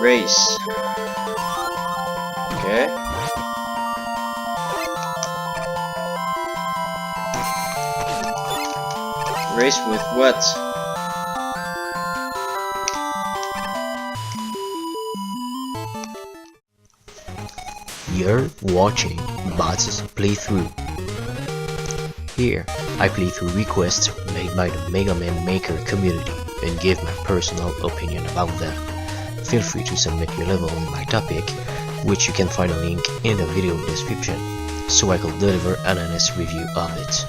Race. Okay. Race with what? You're watching Bots playthrough. Here, I play through requests made by the Mega Man Maker community and give my personal opinion about them. Feel free to submit your level on my topic, which you can find a link in the video description, so I can deliver an honest review of it.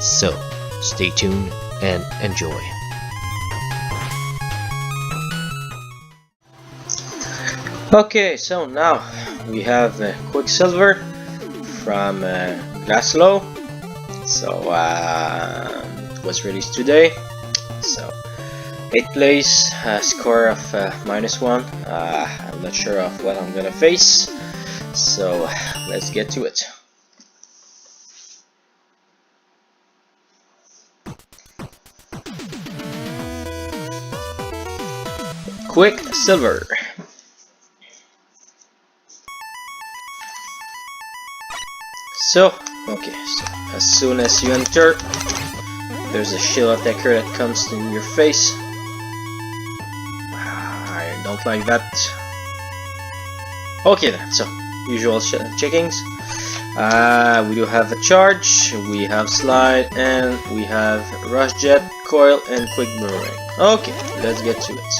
So, stay tuned and enjoy. Okay, so now we have Quicksilver from Glaslow. So it was released today. So 8th place, score of -1. I'm not sure of what I'm gonna face. So let's get to it. Quicksilver. So, okay, so as soon as you enter, there's a shield attacker that comes in your face. I don't like that. Okay then, so, usual checkings. We do have a charge, we have slide, and we have rush jet, coil, and quick boomerang. Okay, let's get to it.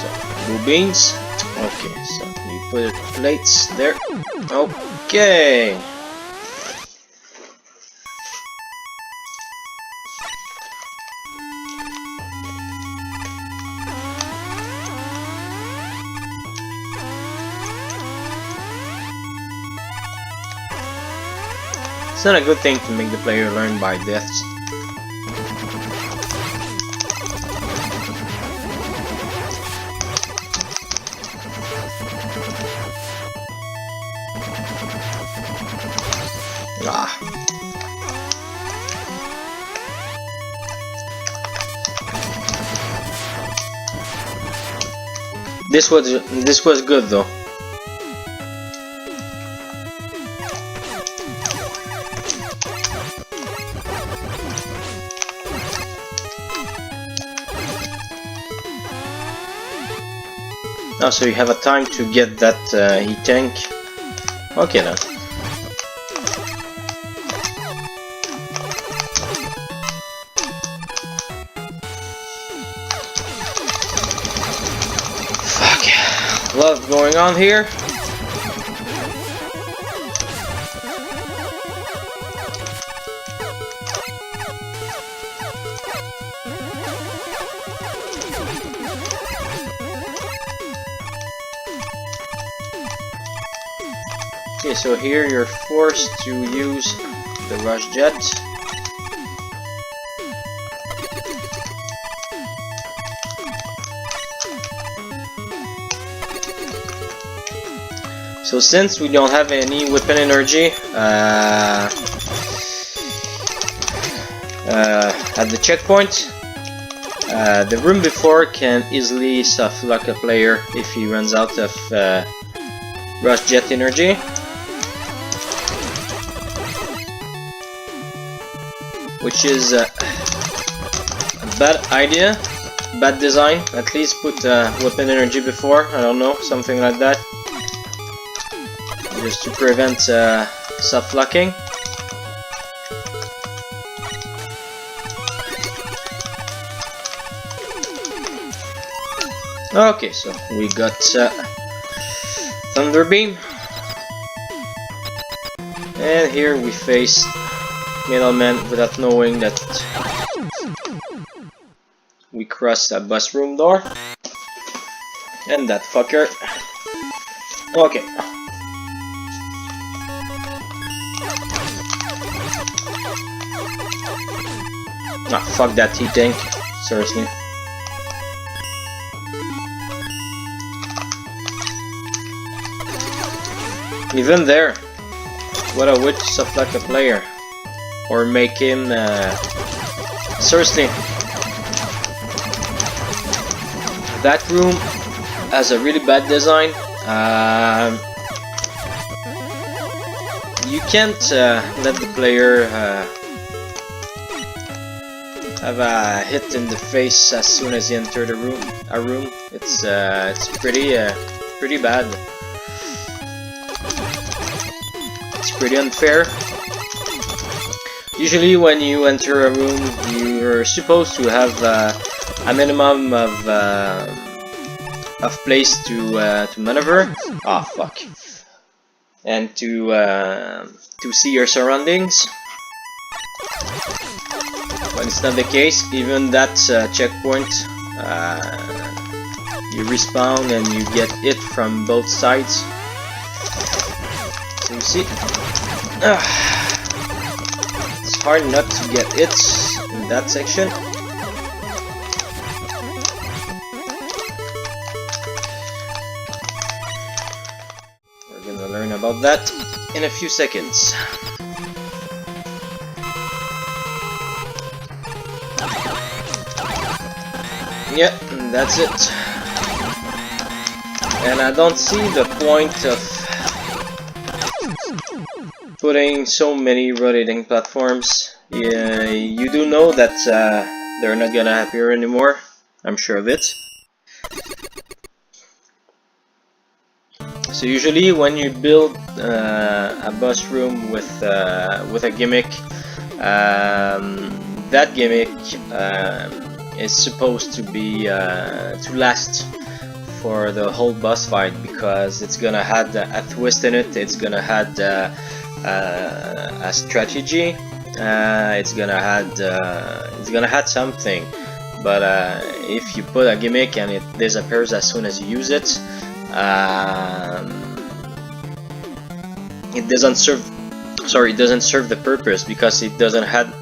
So, blue beans. Okay, so you put plates there. Okay. It's not a good thing to make the player learn by deaths. This was good though. Oh, so you have a time to get that heat tank. Okay then. Fuck. A lot going on here. Okay, so here you're forced to use the rush jet. So since we don't have any weapon energy at the checkpoint, the room before can easily soft lock a player if he runs out of rush jet energy. Which is a bad idea, bad design. At least put weapon energy before, I don't know, something like that. Just to prevent soft locking. Okay, so we got Thunder Beam. And here we face Middleman without knowing that we crossed that bus room door. And that fucker. Okay. Ah, fuck that heat tank. Seriously. Even there, what a way to soft lock a player. Or make him seriously. That room has a really bad design. You can't let the player have a hit in the face as soon as you enter the room. It's pretty bad. It's pretty unfair. Usually, when you enter a room, you're supposed to have a minimum of place to maneuver. Ah, fuck. And to see your surroundings. But it's not the case. Even that checkpoint, you respawn and you get hit from both sides. So you see, it's hard not to get hits in that section. We're gonna learn about that in a few seconds. Yeah, that's it. And I don't see the point of putting so many rotating platforms. Yeah, you do know that they're not gonna appear anymore. I'm sure of it. So usually when you build a boss room with a gimmick, that gimmick is supposed to be to last for the whole boss fight, because it's gonna have a twist in it. It's gonna have a strategy. It's gonna have something. But if you put a gimmick and it disappears as soon as you use it, it doesn't serve. Sorry, it doesn't serve the purpose, because it doesn't have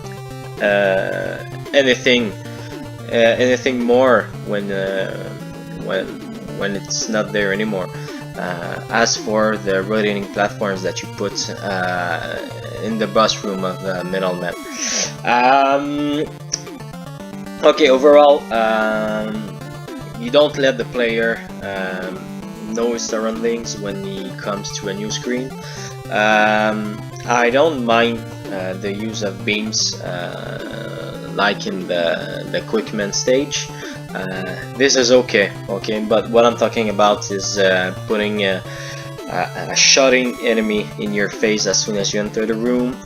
anything more when it's not there anymore. As for the rotating platforms that you put in the boss room of Middleman. Okay, overall, you don't let the player know his surroundings when he comes to a new screen. I don't mind the use of beams like in the Quickman stage. This is okay, but what I'm talking about is putting a shooting enemy in your face as soon as you enter the room.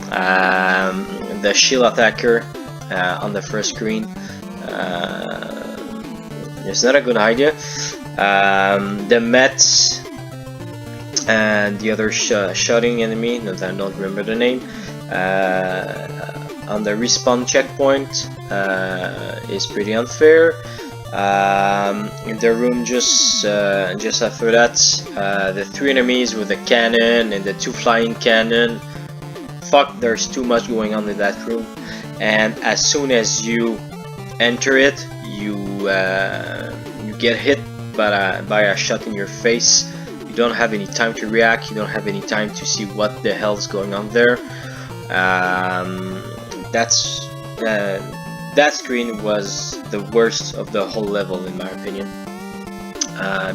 The shield attacker on the first screen. It's not a good idea. The Mets and the other shooting enemy, that I don't remember the name, on the respawn checkpoint is pretty unfair. In the room just after that, the 3 enemies with the cannon and the 2 flying cannon. Fuck, there's too much going on in that room, and as soon as you enter it, you get hit by a shot in your face. You don't have any time to react. You don't have any time to see what the hell's going on there. That screen was the worst of the whole level, in my opinion,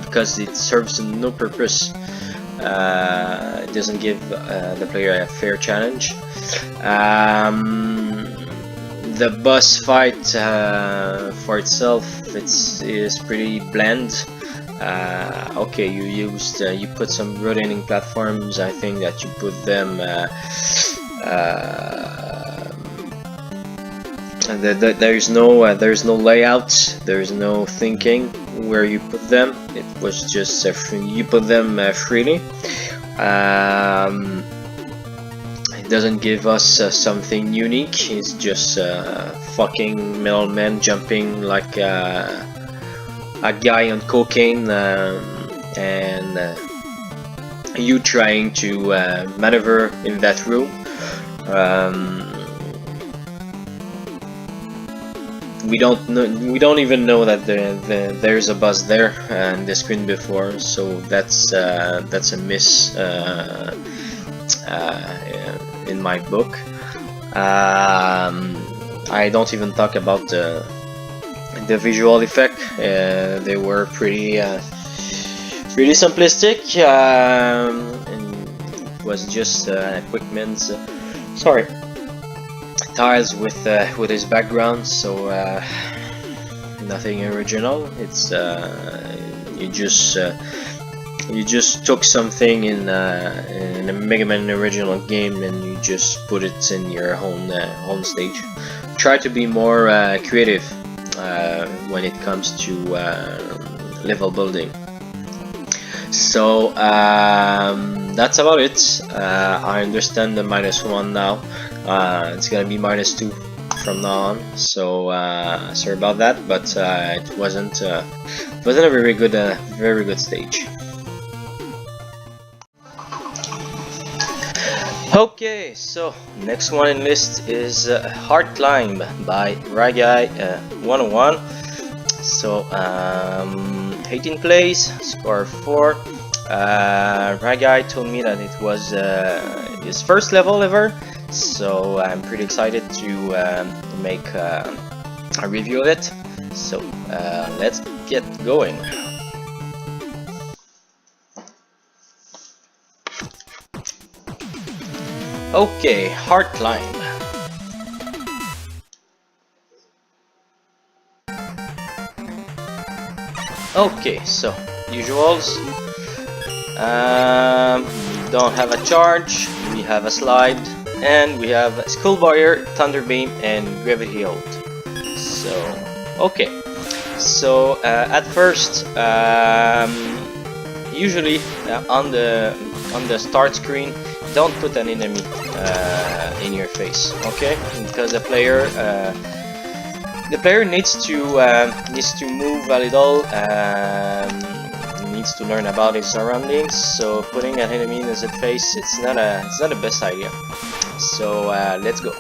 because it serves no purpose. It doesn't give the player a fair challenge. The boss fight for itself is pretty bland. Okay, you put some rotating platforms. I think that you put them there's no layout, there's no thinking where you put them. It was just you put them freely. It doesn't give us something unique. It's just fucking middleman jumping like a guy on cocaine, and you trying to maneuver in that room. We don't even know that there's a boss there in the screen before, so that's a miss in my book. I don't even talk about the visual effect. They were pretty pretty simplistic, and it was just Quickman's tiles with his background, so nothing original. It's you just took something in a Mega Man original game and you just put it in your own stage. Try to be more creative when it comes to level building. So that's about it. I understand the -1 now. It's gonna be -2 from now on. So sorry about that, but it wasn't a very good stage. Okay, so next one in list is Hard Climb by Ragai 101. So 18 plays, score 4. Ragai told me that it was his first level ever, so I'm pretty excited to make a review of it. So let's get going. Okay, Hard Climb. Okay, so usuals. We don't have a charge, we have a slide, and we have Skull Barrier, Thunder Beam, and Gravity Hold. So, okay. So at first, usually on the start screen, don't put an enemy in your face, okay? Because the player needs to move a little, needs to learn about his surroundings. So putting an enemy in his face, it's not the best idea. So let's go.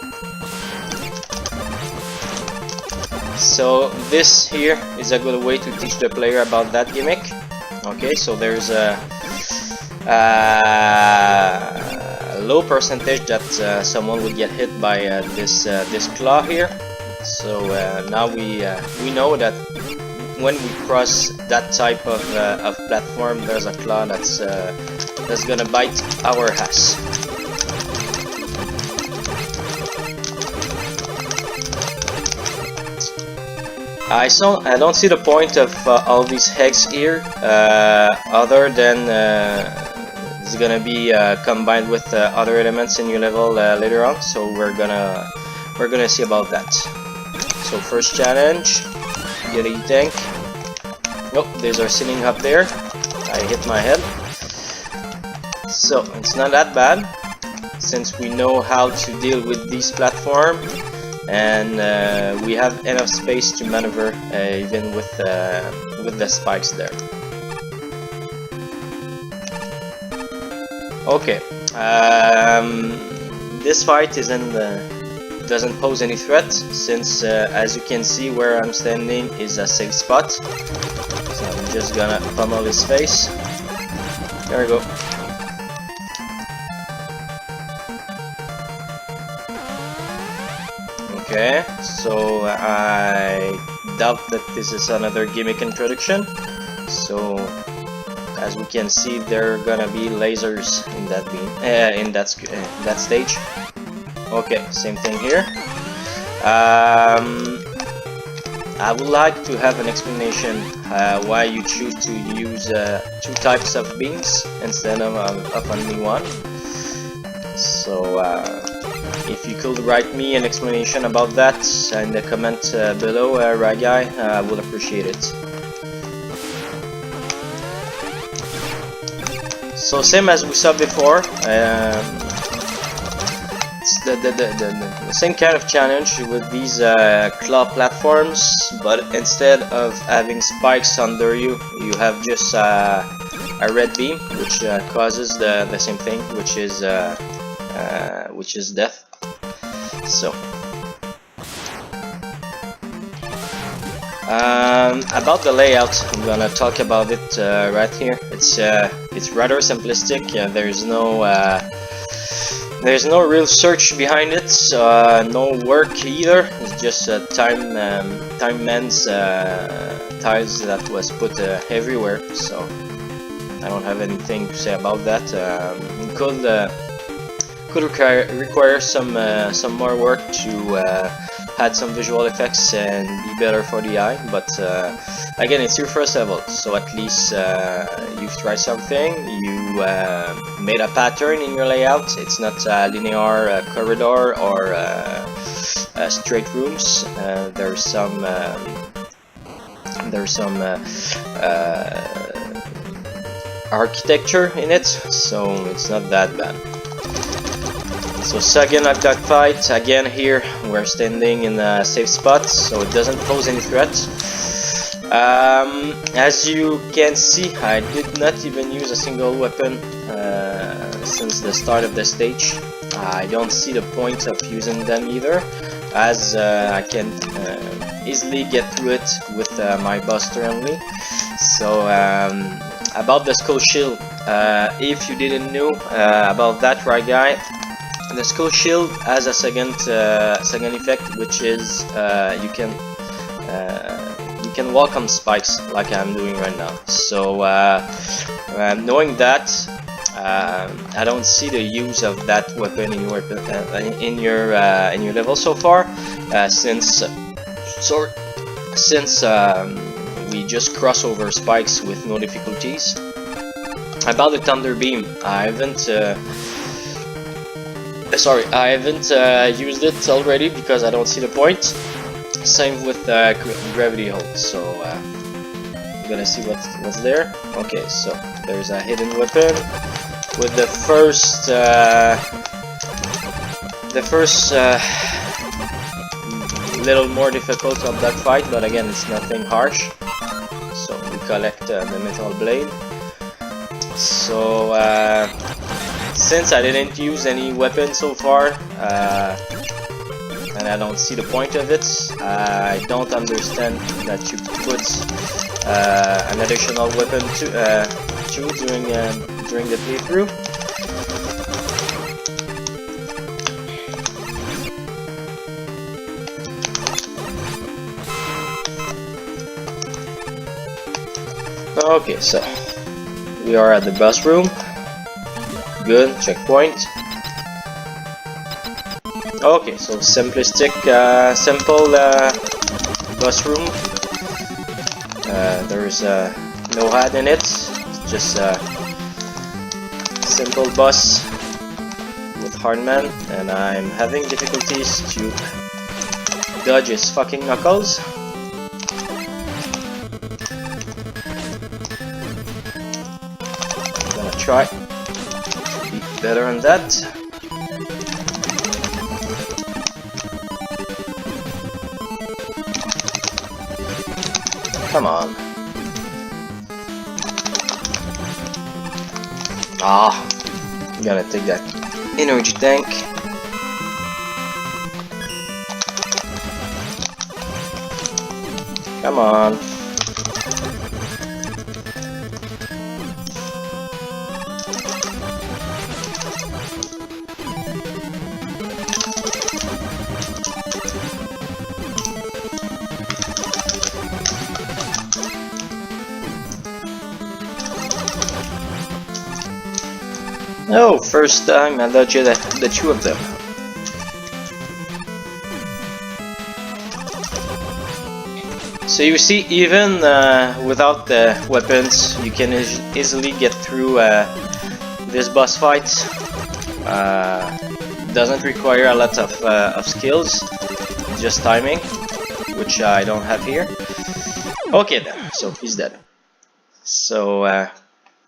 So this here is a good way to teach the player about that gimmick. Okay, so there's a low percentage that someone will get hit by this claw here. So now we know that when we cross that type of platform, there's a claw that's gonna bite our ass. I don't see the point of all these hex here, other than it's gonna be combined with other elements in your level later on. So we're gonna see about that. So first challenge, get a tank. Nope, there's our ceiling up there. I hit my head. So it's not that bad, since we know how to deal with these platforms, and we have enough space to maneuver even with the spikes there. Okay, this fight doesn't pose any threat, since as you can see where I'm standing is a safe spot. So I'm just gonna pummel his face. There we go. Okay, so I doubt that this is another gimmick introduction. So as we can see, there are gonna be lasers in that beam, in that stage. Okay, same thing here. I would like to have an explanation why you choose to use 2 types of beams instead of only one. So if you could write me an explanation about that in the comment below, Ragai, I would appreciate it. So same as we saw before, it's the same kind of challenge with these claw platforms, but instead of having spikes under you, you have just a red beam, which causes the same thing, which is death. So about the layout, I'm gonna talk about it right here. It's rather simplistic. There's no real search behind it, no work either. It's just time man's tiles that was put everywhere. So I don't have anything to say about that. It could require some more work to add some visual effects and be better for the eye, but again, it's your first level, so at least you've tried something. You made a pattern in your layout. It's not a linear corridor or straight rooms. There's some architecture in it, so it's not that bad. So second dogfight, again here we're standing in a safe spot, so it doesn't pose any threat. As you can see, I did not even use a single weapon since the start of the stage. I don't see the point of using them either, as I can easily get through it with my buster only. So about the skull shield, if you didn't know about that, right guy, the skull shield has a second effect, which is you can walk on spikes like I'm doing right now. So knowing that, I don't see the use of that weapon in your level so far, since we just cross over spikes with no difficulties. About the thunder beam, I haven't used it already because I don't see the point. Same with gravity hold. So I'm gonna see what's there. Okay, so there's a hidden weapon with the first little more difficult of that fight, but again, it's nothing harsh. So we collect the metal blade. So since I didn't use any weapon so far, and I don't see the point of it, I don't understand that you put an additional weapon during the playthrough. Okay, so we are at the boss room. Good, checkpoint. Okay, so simplistic, simple boss room. There is no HUD in it. It's just a simple boss with Hardman, and I'm having difficulties to dodge his fucking knuckles. I'm gonna try to be better on that. Come on. I'm gonna take that energy tank. Come on. Oh, first time I dodged the two of them. So you see, even without the weapons, you can easily get through this boss fight. Doesn't require a lot of skills, just timing, which I don't have here. Okay then, so he's dead. So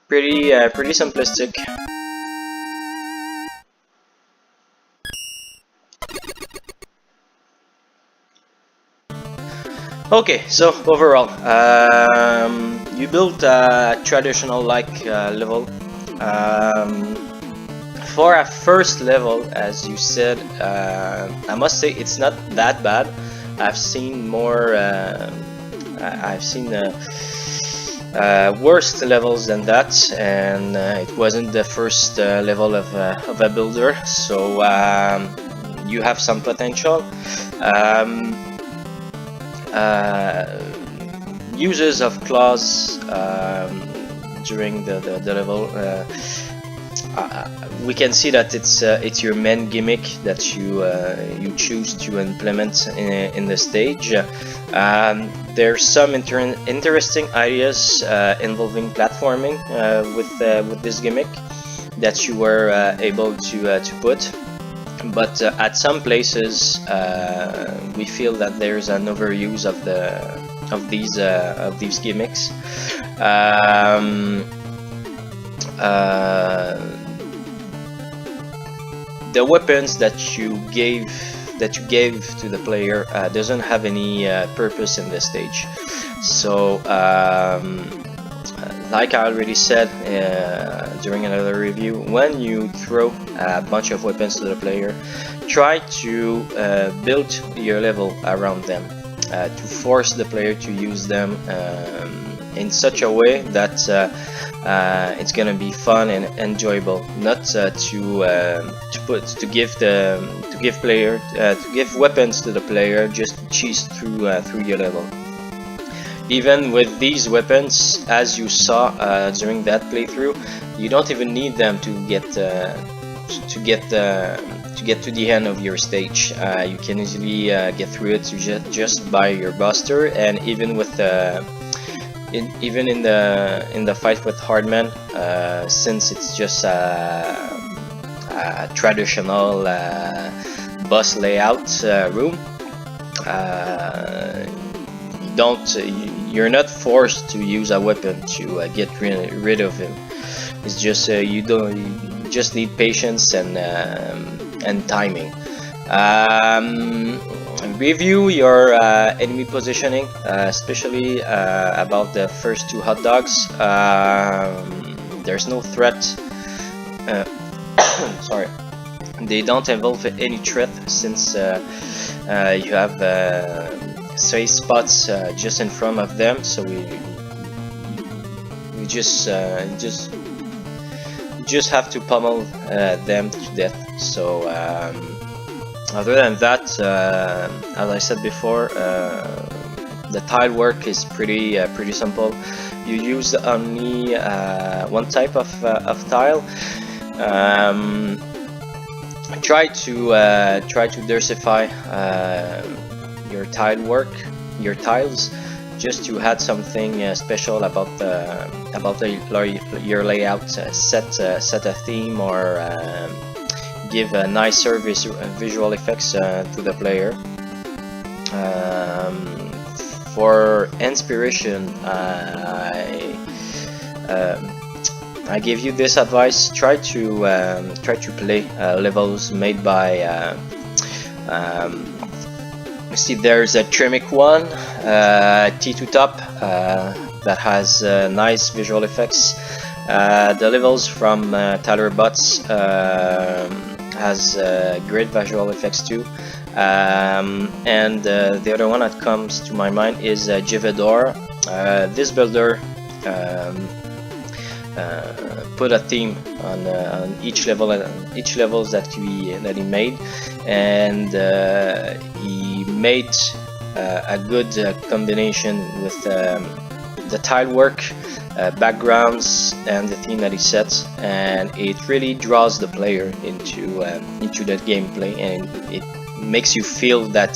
pretty simplistic. Okay, so overall, you built a traditional level. For a first level, as you said, I must say it's not that bad. I've seen more. I've seen worse levels than that, and it wasn't the first level of a builder. So you have some potential. Uses of claws, during the level. We can see that it's your main gimmick that you choose to implement in the stage. There's some interesting ideas involving platforming with this gimmick that you were able to put, but at some places we feel that there's an overuse of these gimmicks. The weapons that you gave to the player doesn't have any purpose in this stage. So like I already said during another review, when you throw a bunch of weapons to the player, try to build your level around them, to force the player to use them in such a way that it's gonna be fun and enjoyable, not to give weapons to the player just to cheese through your level. Even with these weapons, as you saw during that playthrough, you don't even need them to get to the end of your stage. You can easily get through it just by your buster, and even with even in the fight with Hardman, since it's just a traditional boss layout room, you're not forced to use a weapon to get rid of him. It's just you just need patience and timing. Review your enemy positioning, especially about the first two hot dogs. There's no threat. Sorry, they don't involve any threat, since you have safe spots just in front of them. So we just have to pummel them to death. So other than that, as I said before, the tile work is pretty simple. You use only one type of tile. Try to diversify your tiles, just to add something special about your layout. Set a theme, or give a nicer visual effects to the player. For inspiration, I give you this advice: try to play levels made by. See, there's a Trimic one, T2 Top, that has nice visual effects. The levels from Tyler Butts has great visual effects too. And the other one that comes to my mind is Jivedor. This builder put a theme on each levels that he made, and he made a good combination with the tile work, backgrounds, and the theme that he sets, and it really draws the player into that gameplay, and it makes you feel that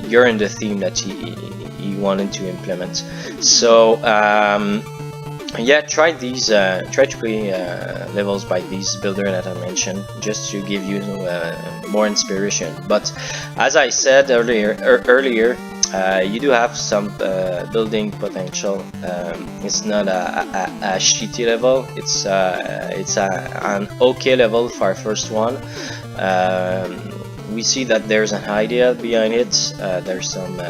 you're in the theme that he wanted to implement. So yeah, try to play levels by these builder that I mentioned, just to give you more inspiration. But as I said earlier, you do have some building potential. It's not a shitty level. It's an okay level for our first one. We see that there's an idea behind it. There's some.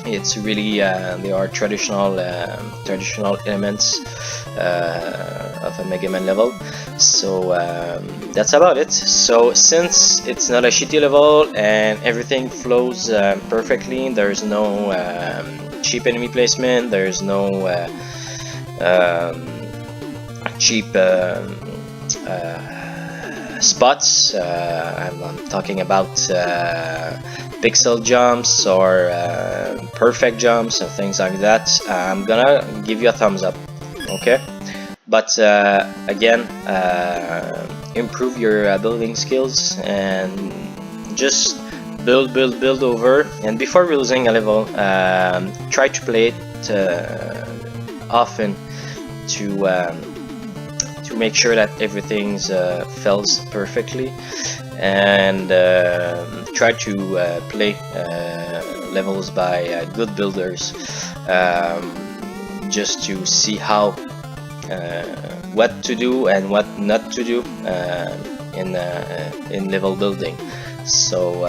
It's really there are traditional elements of a Mega Man level. So that's about it. So since it's not a shitty level and everything flows perfectly, there's no cheap enemy placement, there's no cheap spots. I'm talking about pixel jumps or perfect jumps and things like that. I'm gonna give you a thumbs up, okay? But again, improve your building skills and just build over. And before releasing a level, try to play it often to make sure that everything's fills perfectly, and try to play levels by good builders, just to see how what to do and what not to do in level building. So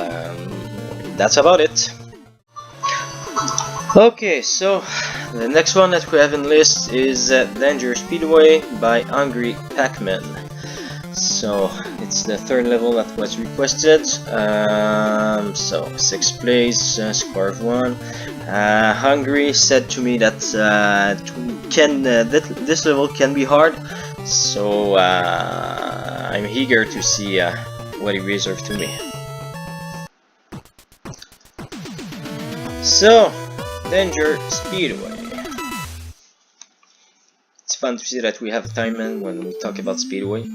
that's about it. Okay, so the next one that we have in list is Danger Speedway by HungryPacMan. So it's the third level that was requested. So 6th place, score of 1. Hungry said to me that this level can be hard, so I'm eager to see what he reserved to me. So, Danger Speedway. It's fun to see that we have a timeline when we talk about Speedway.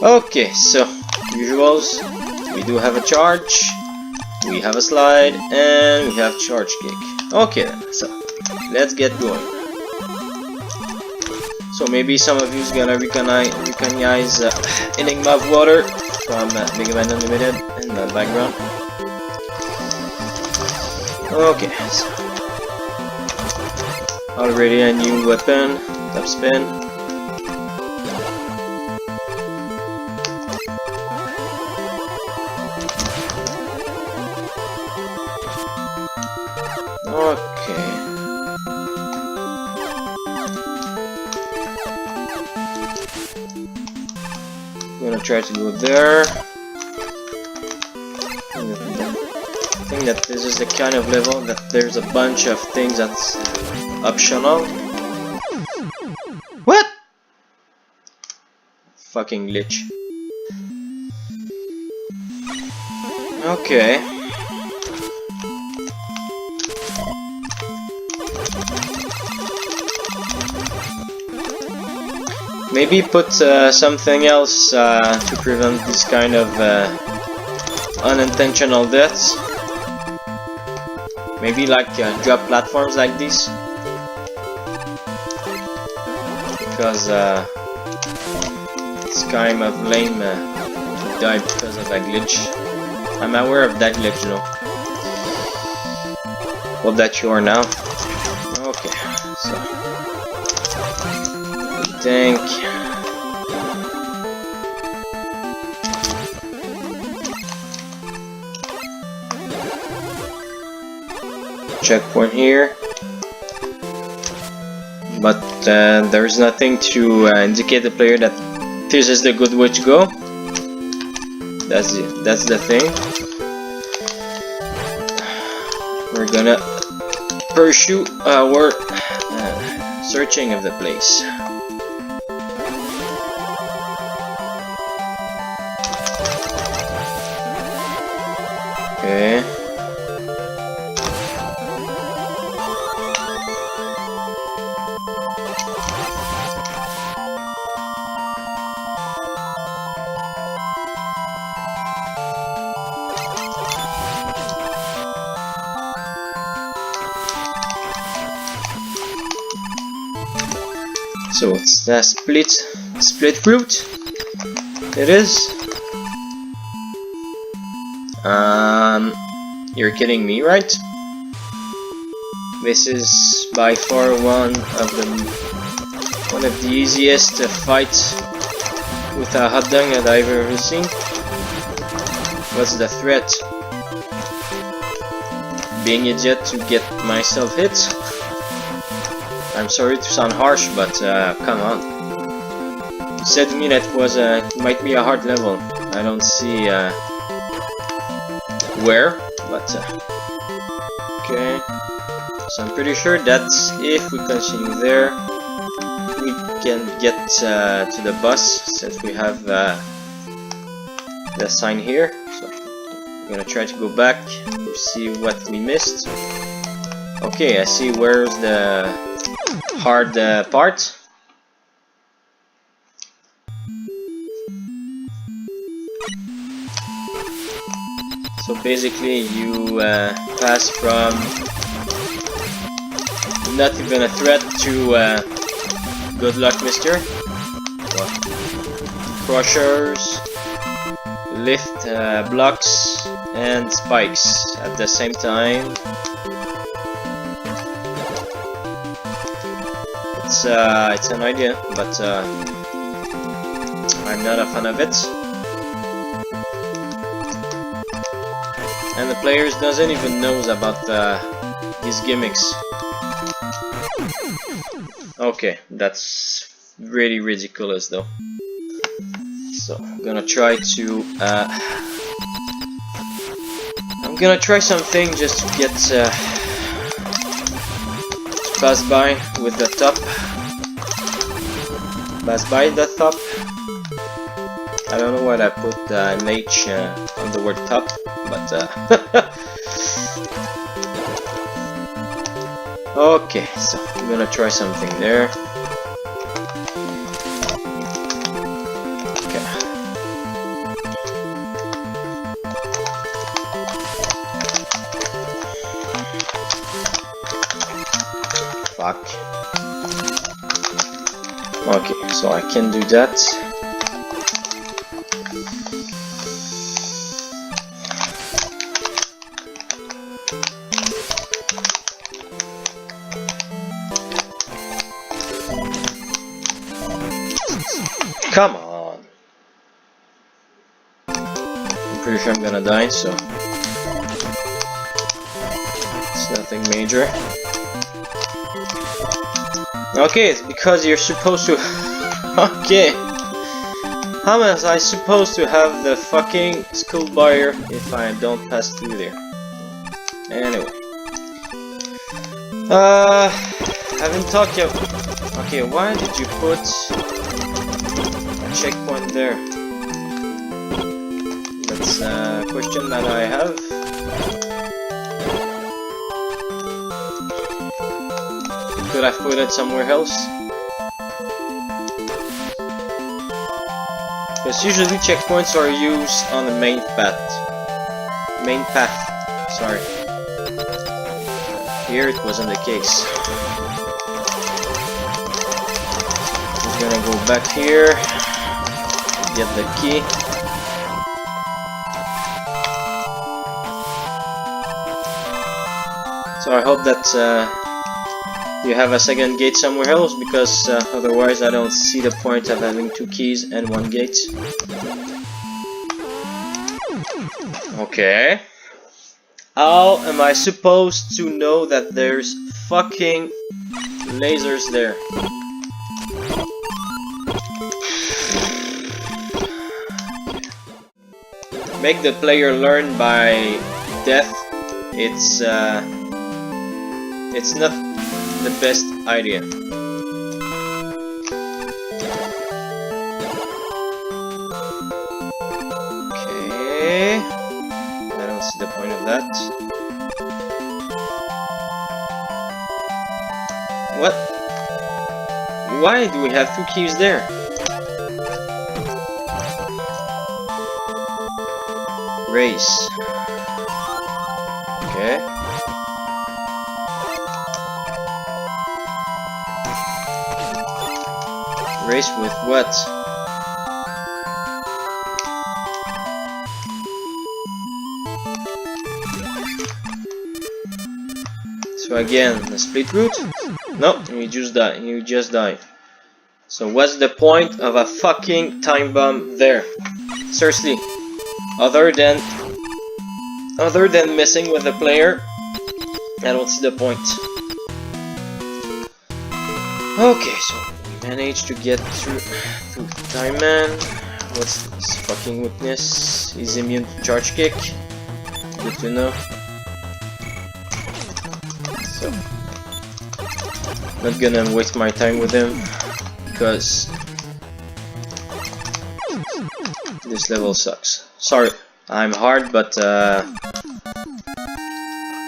Okay, so usuals, we do have a charge, we have a slide, and we have charge kick. Okay then, so let's get going. So maybe some of you is gonna recognize Enigma of Water from Mega Man Unlimited in the background. Okay, so already a new weapon, top spin. Okay. I'm gonna try to go there. I think that this is the kind of level that there's a bunch of things that's optional. What? Fucking glitch. Okay. Maybe put something else to prevent this kind of unintentional deaths. Maybe like drop platforms like this, because it's kind of lame to die because of a glitch. I'm aware of that glitch, you know. Hope that you are now. Okay, so tank. Checkpoint here, but there is nothing to indicate the player that this is the good way to go. That's it. That's the thing. We're gonna pursue our searching of the place. Okay. So it's the split route. It is. You're kidding me, right? This is by far one of the easiest fights with a hot dog that I've ever seen. What's the threat? Being idiot to get myself hit? I'm sorry to sound harsh, but come on. You said to me that might be a hard level. I don't see where, but okay. So I'm pretty sure that if we continue there, we can get to the bus since we have the sign here. So I'm gonna try to go back to see what we missed. Okay, I see where's the hard part. So basically you pass from not even a threat to good luck mister. So, crushers, lift blocks and spikes at the same time. It's an idea, but I'm not a fan of it. And the players doesn't even knows about these gimmicks. Okay, that's really ridiculous though. So I'm gonna try to something just to get to pass by with the top. Pass by the top. I don't know why I put an H on the word top, but okay, so I'm gonna try something there. Okay. Fuck. Okay, so I can do that. Come on! I'm pretty sure I'm gonna die, so it's nothing major. Okay, it's because you're supposed to... Okay! How am I supposed to have the fucking school buyer if I don't pass through there? Anyway. Haven't talked yet. Okay, why did you put checkpoint there? That's a question that I have. Could I put it somewhere else? Because usually checkpoints are used on the main path. Sorry. Here it wasn't the case. I'm gonna go back here. Get the key. So I hope that you have a second gate somewhere else, because otherwise I don't see the point of having two keys and one gate. Okay. How am I supposed to know that there's fucking lasers there? Make the player learn by death. It's not the best idea. Okay, I don't see the point of that. What? Why do we have two keys there? Race. Okay. Race with what? So again, the split route? No, you just die. You just die. So what's the point of a fucking time bomb there? Seriously. Other than messing with the player, I don't see the point. Okay, so we managed to get through Time Man. What's his fucking weakness? He's immune to charge kick. Good to know. So, not gonna waste my time with him. because this level sucks. Sorry, I'm hard, but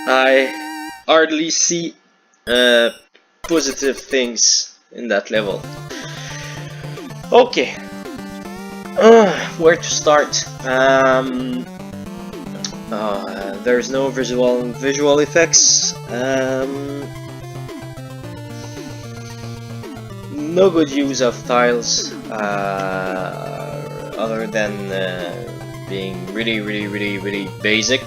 I hardly see positive things in that level. Okay, where to start? There's no visual effects. No good use of tiles, other than being really basic.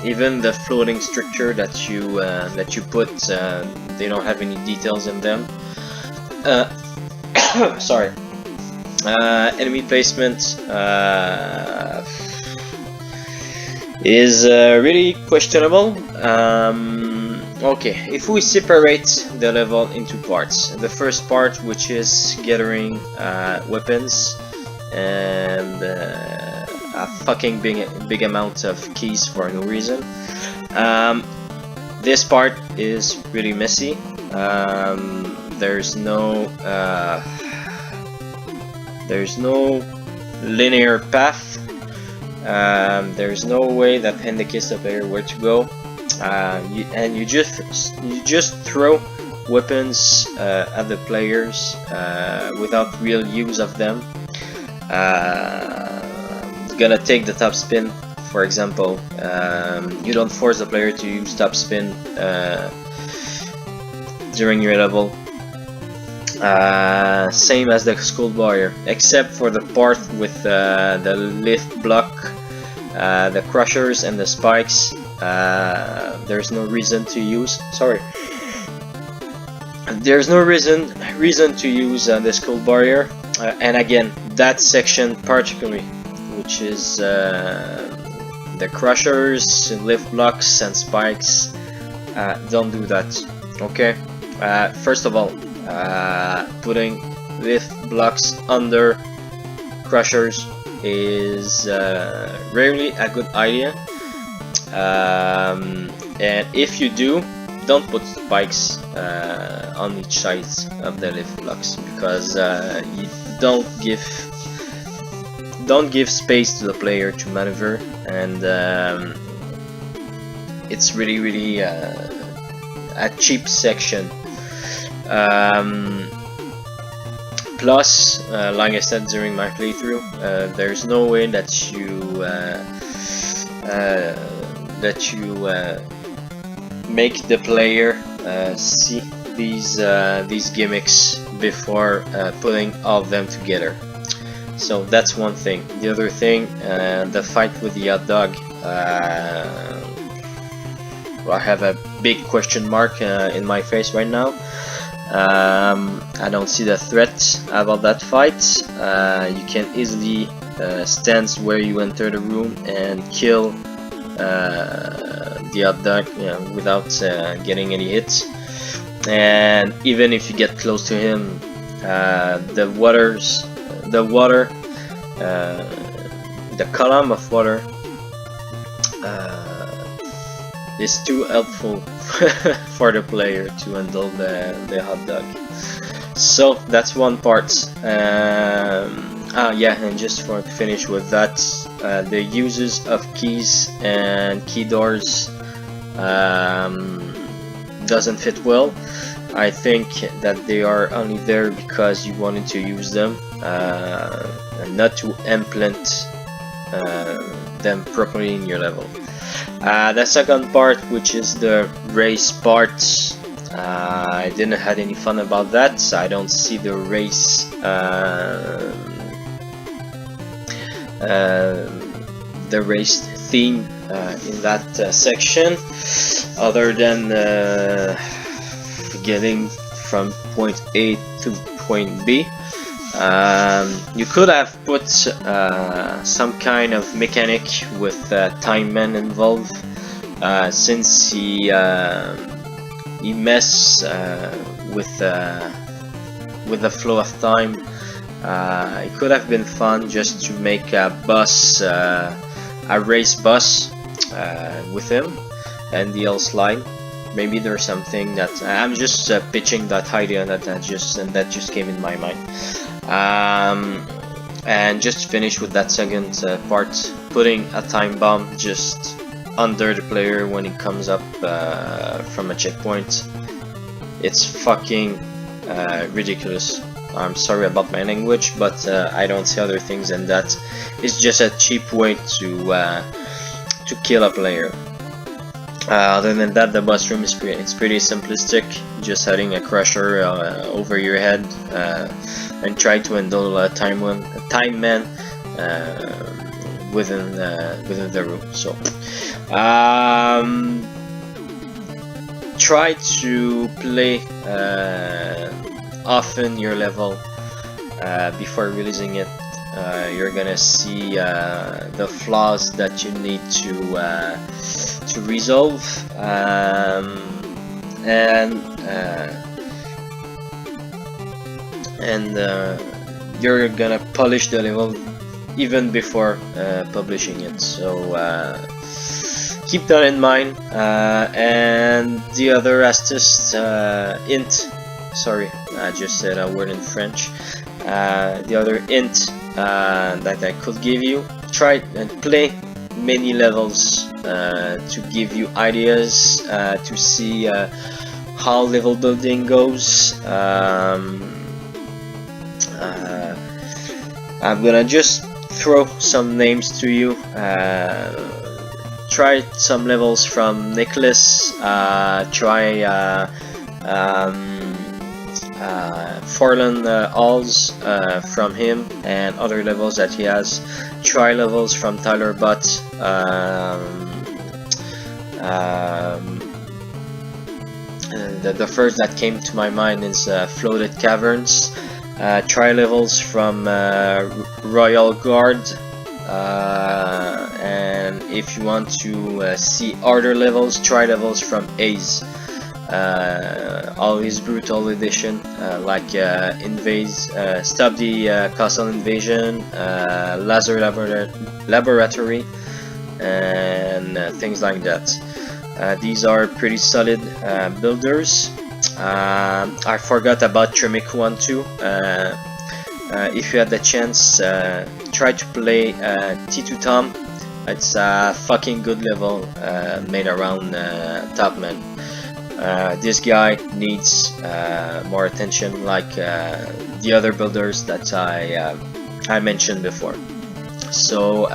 Even the floating structure that you put, they don't have any details in them. Sorry. Enemy placement is really questionable. Okay, if we separate the level into parts, the first part, which is gathering weapons and a fucking big amount of keys for no reason. This part is really messy. There's no linear path. There's no way that indicates the player where to go. You just throw weapons at the players without real use of them. Gonna take the top spin, for example. You don't force the player to use top spin during your level. Same as the skull barrier, except for the part with the lift block, the crushers and the spikes. There's no reason to use. Sorry. There's no reason to use the skull barrier, and again, that section particularly, which is the crushers, lift blocks, and spikes. Don't do that. Okay. First of all, putting lift blocks under crushers is rarely a good idea. And if you do, don't put spikes on each side of the lift blocks, because you don't give space to the player to maneuver, and it's really a cheap section. Plus, like I said during my playthrough, there's no way that you make the player see these gimmicks before putting all of them together. So that's one thing. The other thing, the fight with the hot dog. I have a big question mark in my face right now. I don't see the threat about that fight. You can easily stand where you enter the room and kill the hot dog, without getting any hits. And even if you get close to him, the column of water is too helpful for the player to handle the hot dog. So that's one part. Yeah, and just to finish with that, the uses of keys and key doors doesn't fit well. I think that they are only there because you wanted to use them, and not to implement them properly in your level. The second part, which is the race part, I didn't have any fun about that. I don't see the race theme in that section, other than getting from point A to point B. You could have put some kind of mechanic with Time Man involved, since he mess with the flow of time. It could have been fun just to make a bus, a race bus with him and the L slide. maybe there's something that I'm just pitching that idea that just came in my mind. And just finish with that second part, putting a time bomb just under the player when he comes up from a checkpoint. It's fucking ridiculous. I'm sorry about my language, but I don't say other things than that. It's just a cheap way to kill a player. Other than that, the boss room is pretty simplistic. Just having a crusher over your head and try to handle a time man within the room. So try to play often your level before releasing it. You're gonna see the flaws that you need to resolve, and you're gonna polish the level even before publishing it. So keep that in mind. And the other astuce, sorry, I just said a word in French. The other hint that I could give you: try and play many levels to give you ideas, to see how level building goes. I'm gonna just throw some names to you. Try some levels from Nicholas. Try Forlorn Halls from him and other levels that he has. Try levels from Tyler Butt. And the first that came to my mind is Floated Caverns. Try levels from Royal Guard. And if you want to see harder levels, try levels from Ace. Always brutal edition, like Stop the Castle Invasion, Laser Laboratory, and things like that. These are pretty solid builders. I forgot about Tremic 1 too. If you had the chance, try to play T2 Tom. It's a fucking good level made around Topman. This guy needs more attention, like the other builders that I mentioned before. So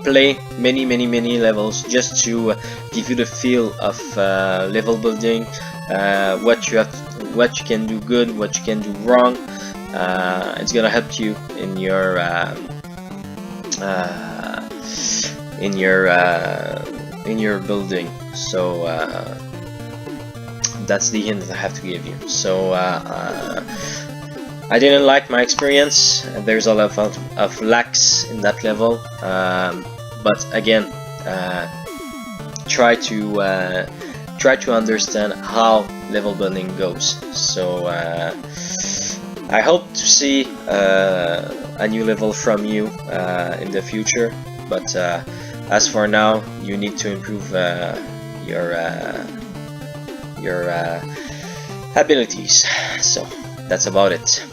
play many levels just to give you the feel of level building, what you can do good, what you can do wrong. It's gonna help you in your building. So that's the hint that I have to give you. So I didn't like my experience. There's a lot of lacks in that level, but again, try to understand how level building goes. So I hope to see a new level from you in the future, but as for now, you need to improve your abilities. So that's about it.